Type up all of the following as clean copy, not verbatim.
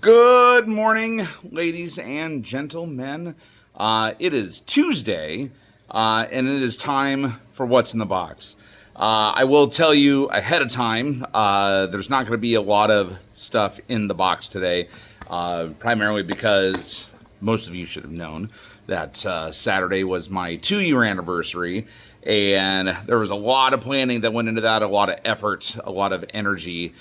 Good morning, ladies and gentlemen. It is Tuesday, and it is time for What's in the Box. I will tell you ahead of time, there's not going to be a lot of stuff in the box today, primarily because most of you should have known that Saturday was my 2-year anniversary, and there was a lot of planning that went into that, a lot of effort, a lot of energy.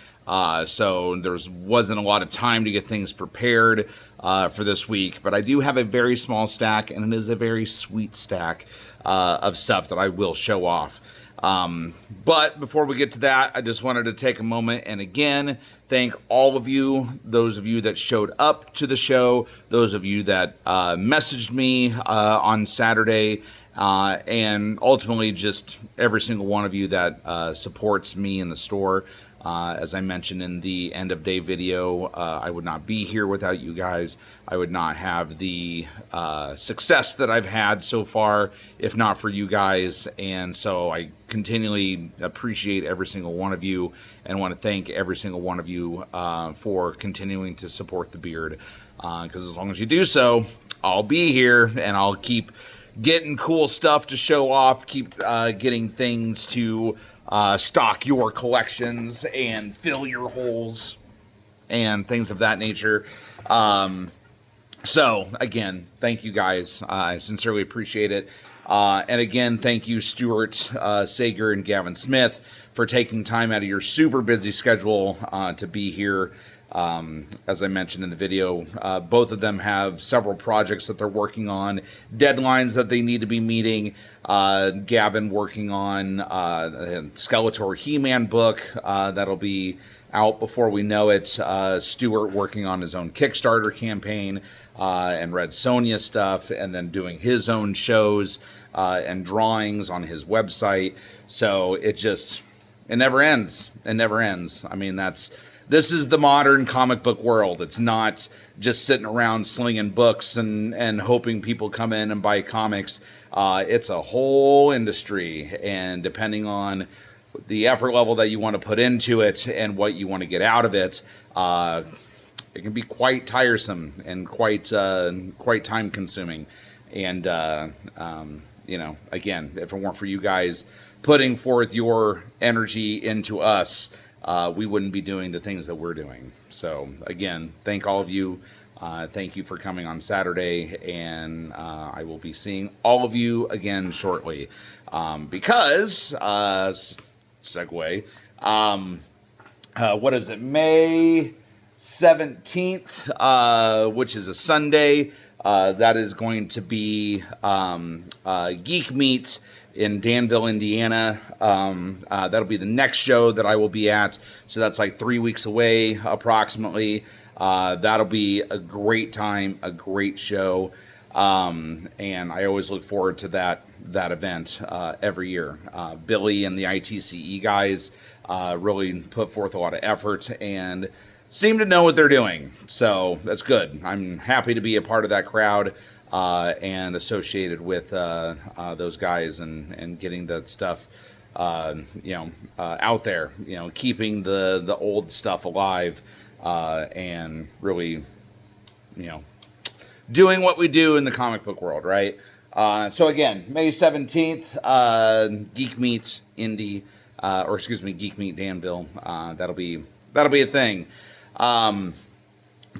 So there wasn't a lot of time to get things prepared for this week, but I do have a very small stack, and it is a very sweet stack of stuff that I will show off. But before we get to that, I just wanted to take a moment and again thank all of you, those of you that showed up to the show, those of you that messaged me on Saturday, and ultimately just every single one of you that supports me in the store. As I mentioned in the end of day video, I would not be here without you guys. I would not have the success that I've had so far if not for you guys. And so I continually appreciate every single one of you and want to thank every single one of you for continuing to support the beard. Because as long as you do so, I'll be here and I'll keep getting cool stuff to show off, keep getting things to stock your collections and fill your holes and things of that nature. So again, thank you guys. I sincerely appreciate it. And again, thank you, Stuart, Sayger, and Gavin Smith for taking time out of your super busy schedule to be here. As I mentioned in the video, both of them have several projects that they're working on, deadlines that they need to be meeting. Gavin working on a Skeletor He-Man book that'll be out before we know it. Stuart working on his own Kickstarter campaign and Red Sonja stuff, and then doing his own shows and drawings on his website. So it never ends. It never ends. I mean, this is the modern comic book world. It's not just sitting around slinging books and hoping people come in and buy comics. It's a whole industry, and depending on the effort level that you want to put into it and what you want to get out of it, it can be quite tiresome and quite time consuming. And again, if it weren't for you guys putting forth your energy into us, we wouldn't be doing the things that we're doing. So again, thank all of you. Thank you for coming on Saturday, and I will be seeing all of you again shortly. Because, segue, what is it, May 17th, which is a Sunday, that is going to be Geek Meet in Danville, Indiana. That'll be the next show that I will be at. So that's like 3 weeks away, approximately. That'll be a great time, a great show. And I always look forward to that event every year. Billy and the ITCE guys really put forth a lot of effort and seem to know what they're doing. So that's good. I'm happy to be a part of that crowd. And associated with those guys and getting that stuff, out there, keeping the old stuff alive, and really, doing what we do in the comic book world, right? So again, May 17th, Geek Meet Indy, Geek Meet Danville. That'll be a thing.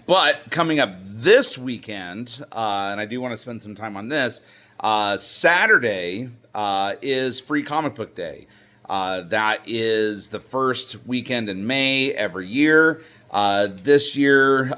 But coming up this weekend, and I do want to spend some time on this, Saturday is Free Comic Book Day. That is the first weekend in May every year. This year,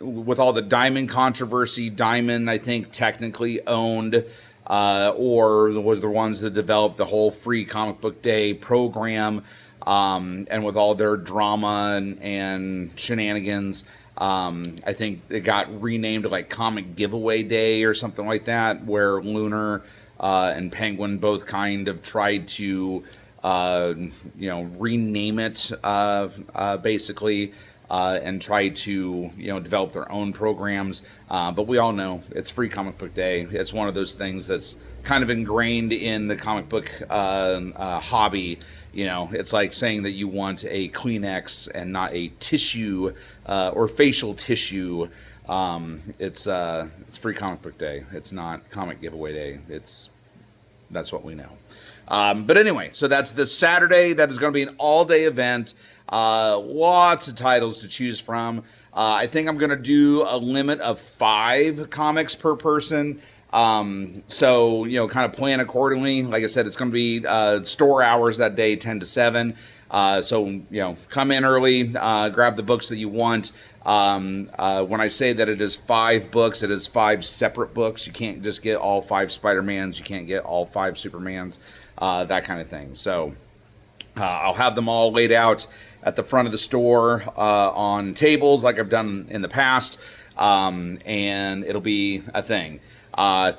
with all the Diamond controversy, Diamond, I think, technically owned or was the ones that developed the whole Free Comic Book Day program, and with all their drama and shenanigans, I think it got renamed like Comic Giveaway Day or something like that, where Lunar and Penguin both kind of tried to, rename it basically, and try to, develop their own programs. But we all know it's Free Comic Book Day. It's one of those things that's kind of ingrained in the comic book hobby. You know, it's like saying that you want a Kleenex and not a tissue or facial tissue. It's Free Comic Book Day. It's not comic giveaway day. That's what we know. But anyway, so that's this Saturday. That is going to be an all-day event. Lots of titles to choose from. I think I'm going to do a limit of 5 comics per person. So, you know, kind of plan accordingly. Like I said, it's going to be store hours that day, 10 to 7. So, you know, come in early, grab the books that you want. When I say that it is 5 books, it is 5 separate books. You can't just get all 5 Spider-Mans. You can't get all 5 Supermans, that kind of thing. So I'll have them all laid out at the front of the store on tables like I've done in the past, and it'll be a thing.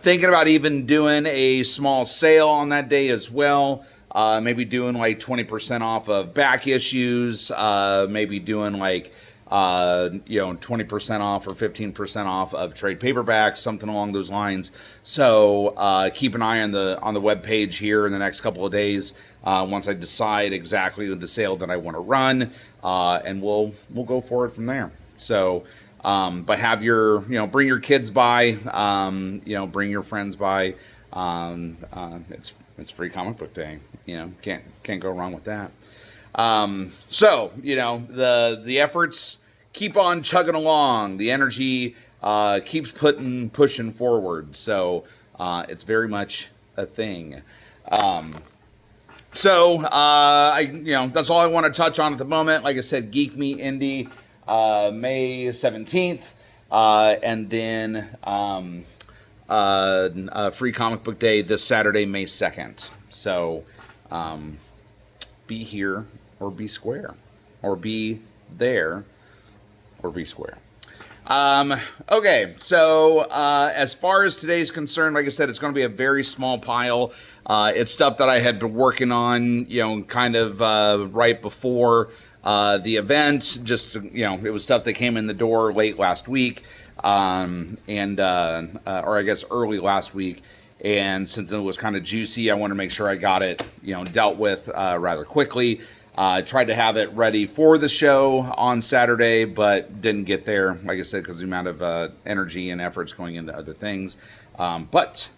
Thinking about even doing a small sale on that day as well. Maybe doing like 20% off of back issues. Maybe doing like 20% off or 15% off of trade paperbacks, something along those lines. So keep an eye on the web page here in the next couple of days. Once I decide exactly the sale that I want to run, and we'll go for it from there. So. But have your, bring your kids by, bring your friends by. It's Free Comic Book Day. Can't go wrong with that. So the efforts keep on chugging along. The energy keeps pushing forward. So it's very much a thing. So that's all I want to touch on at the moment. Like I said, Geek Me Indie. May 17th, and then Free Comic Book Day this Saturday, May 2nd. So be here or be square, or be there or be square. Okay, so as far as today's concerned, like I said, it's going to be a very small pile. It's stuff that I had been working on, kind of right before the event. Just, it was stuff that came in the door late last week, or I guess early last week. And since it was kind of juicy, I wanted to make sure I got it, dealt with rather quickly. Tried to have it ready for the show on Saturday, but didn't get there, like I said, because the amount of energy and efforts going into other things. But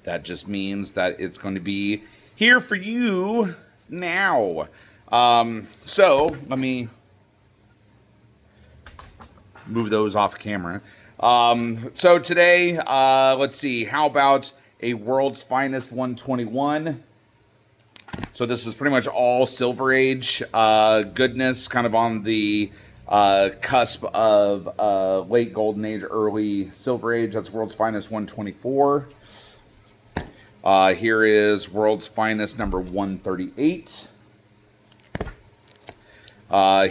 that just means that it's going to be here for you now. So let me move those off camera. So today, let's see, how about a World's Finest 121? So this is pretty much all Silver Age goodness, kind of on the cusp of late Golden Age, early Silver Age. That's World's Finest 124. Here is World's Finest number 138.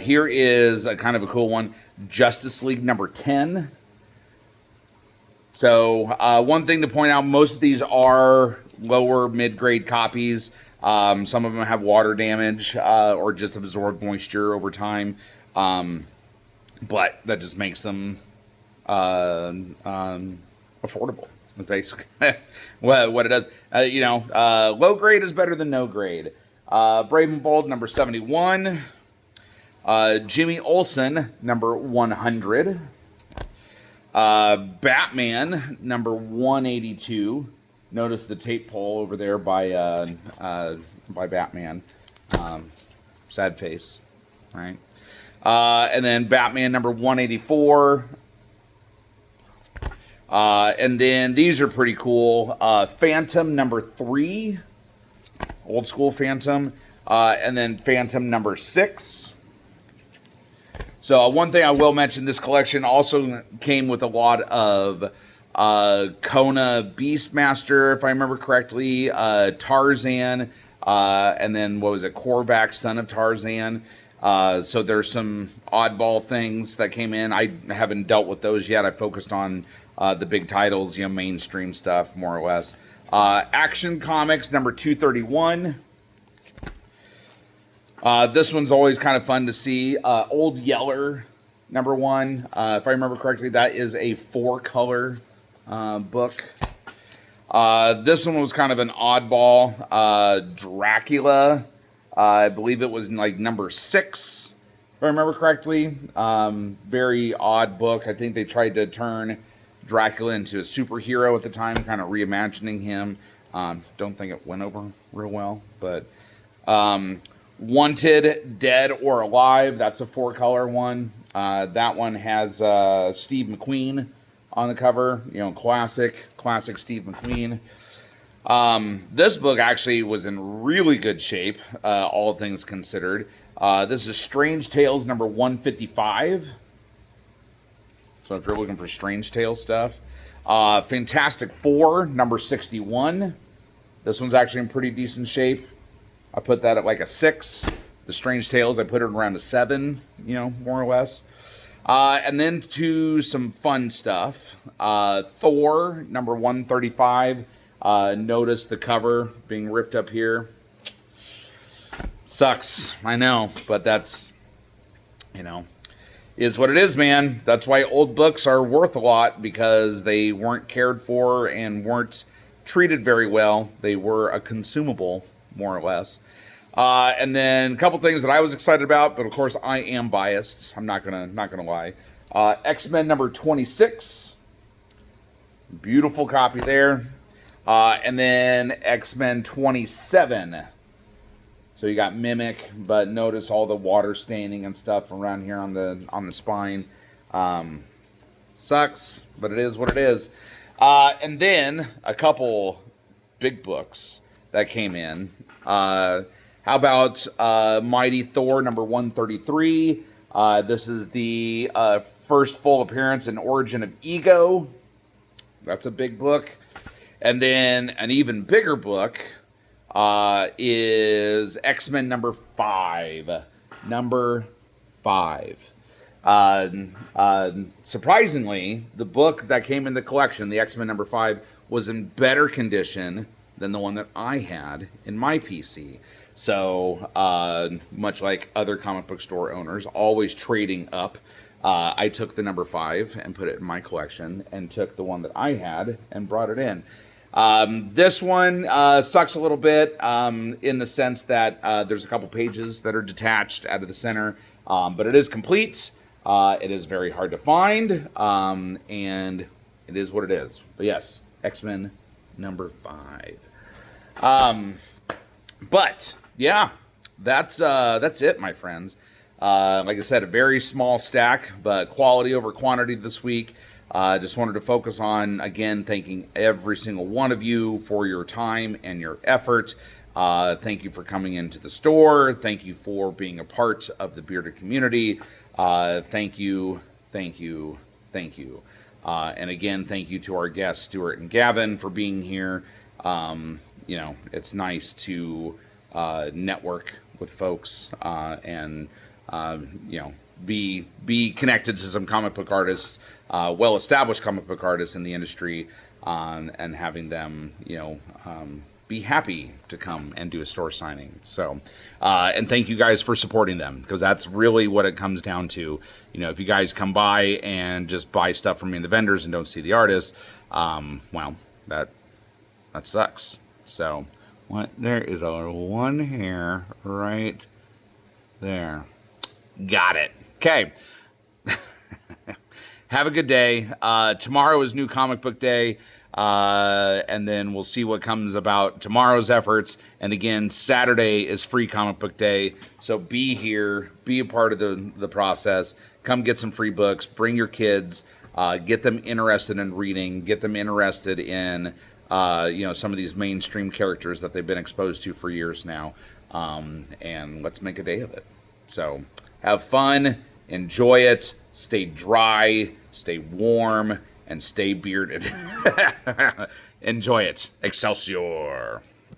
Here is a kind of a cool one, Justice League number 10. So one thing to point out, most of these are lower mid-grade copies. Some of them have water damage or just absorb moisture over time. But that just makes them affordable. That's basically what it does. Low grade is better than no grade. Brave and Bold number 71. Jimmy Olsen number 100. Batman number 182. Notice the tape pull over there by Batman. Sad face, right? And then Batman number 184. And then these are pretty cool. Phantom number 3. Old school Phantom. And then Phantom number 6. So one thing I will mention, this collection also came with a lot of Kona Beastmaster, if I remember correctly, Tarzan, and then what was it, Korvac, Son of Tarzan. So there's some oddball things that came in. I haven't dealt with those yet. I focused on the big titles, mainstream stuff, more or less. Action Comics number 231. This one's always kind of fun to see. Old Yeller number 1. If I remember correctly, that is a 4-color book. This one was kind of an oddball. Dracula I believe it was like number 6, if I remember correctly. Very odd book. I think they tried to turn Dracula into a superhero at the time, kind of reimagining him. Don't think it went over real well, but Wanted, Dead or Alive, that's a 4-color one. That one has Steve McQueen on the cover, classic Steve McQueen. This book actually was in really good shape, all things considered. This is Strange Tales number 155. So if you're looking for Strange Tales stuff. Fantastic Four number 61. This one's actually in pretty decent shape. I put that at like a 6. The Strange Tales, I put it around a 7, more or less. And then to some fun stuff. Thor number 135. Notice the cover being ripped up here. Sucks, I know, but that's, is what it is, man. That's why old books are worth a lot, because they weren't cared for and weren't treated very well. They were a consumable, more or less. And then a couple things that I was excited about, but of course I am biased. I'm not gonna lie. X-Men number 26. Beautiful copy there. And then X-Men 27. So you got Mimic, but notice all the water staining and stuff around here on the spine. Sucks, but it is what it is. And then a couple big books that came in. How about Mighty Thor number 133? This is the first full appearance and origin of Ego. That's a big book. And then an even bigger book is X-Men number 5. Number 5. Surprisingly, the book that came in the collection, the X-Men number 5, was in better condition than the one that I had in my PC. So, much like other comic book store owners, always trading up, I took the number 5 and put it in my collection, and took the one that I had and brought it in. This one sucks a little bit in the sense that there's a couple pages that are detached out of the center, but it is complete. It is very hard to find, and it is what it is. But yes, X-Men number 5. But yeah, that's it, my friends. Like I said, a very small stack, but quality over quantity this week. Just wanted to focus on, again, thanking every single one of you for your time and your effort. Thank you for coming into the store. Thank you for being a part of the bearded community. Thank you. And again, thank you to our guests, Stuart and Gavin, for being here. It's nice to network with folks and be connected to some comic book artists, well-established comic book artists in the industry, and having them, be happy to come and do a store signing. So, and thank you guys for supporting them, because that's really what it comes down to. If you guys come by and just buy stuff from me and the vendors and don't see the artist, well, that sucks. So, there is our one hair right there. Got it. Okay. Have a good day. Tomorrow is New Comic Book Day. And then we'll see what comes about tomorrow's efforts. And again, Saturday is Free Comic Book Day. So be here. Be a part of the process. Come get some free books. Bring your kids. Get them interested in reading. Get them interested in some of these mainstream characters that they've been exposed to for years now. And let's make a day of it. So have fun. Enjoy it. Stay dry. Stay warm. And stay bearded. Enjoy it. Excelsior.